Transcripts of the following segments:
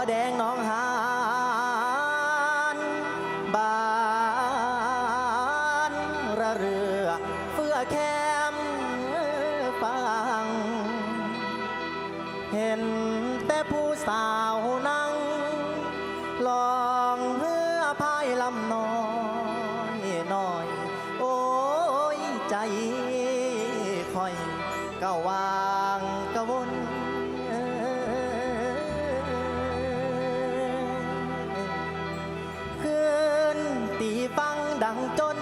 แดงน้องหานบ้านระเรือเฟื่อแคมฟังเห็นแต่ผู้สาวนั่งลองเฮือพายลำน้อยน้อยโอ้ยใจคอยก็วางกะวนคืนตีฟังดังจน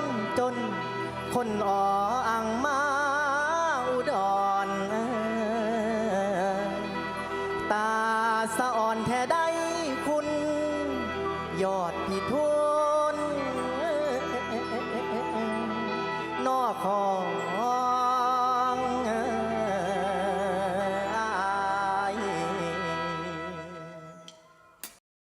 คนอ่ออังมาอุดรตาสะอ่อนแท้ได้คุณยอดพี่ทุนนอของ